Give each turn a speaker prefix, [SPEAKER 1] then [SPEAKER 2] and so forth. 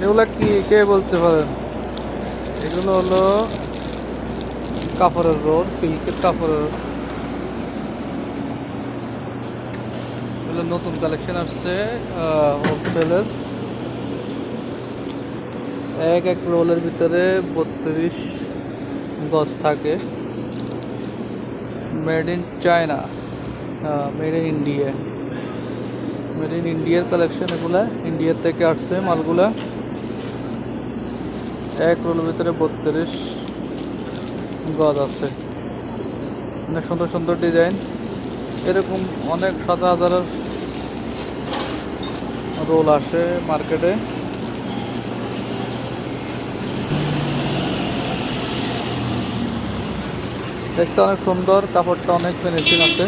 [SPEAKER 1] এগুলা কি কে বলতে পারেন? এগুলো হলো কাপড়ের রোল, সিল্কের কাপড়ের। এগুলো নতুন কালেকশন আসছে হোলসেলের। এক এক রোলের ভিতরে 32 গজ থাকে। Made in China, made in India. Made in ইন্ডিয়ার কালেকশন এগুলা, ইন্ডিয়ার থেকে আসছে মালগুলা। এক রোলের ভিতরে 32 গজ আছে। অনেক সুন্দর সুন্দর ডিজাইন। এরকম অনেক শত হাজারের রোল আসে মার্কেটে। দেখতে অনেক সুন্দর, কাপড়টা অনেক ফিনিশিং আছে।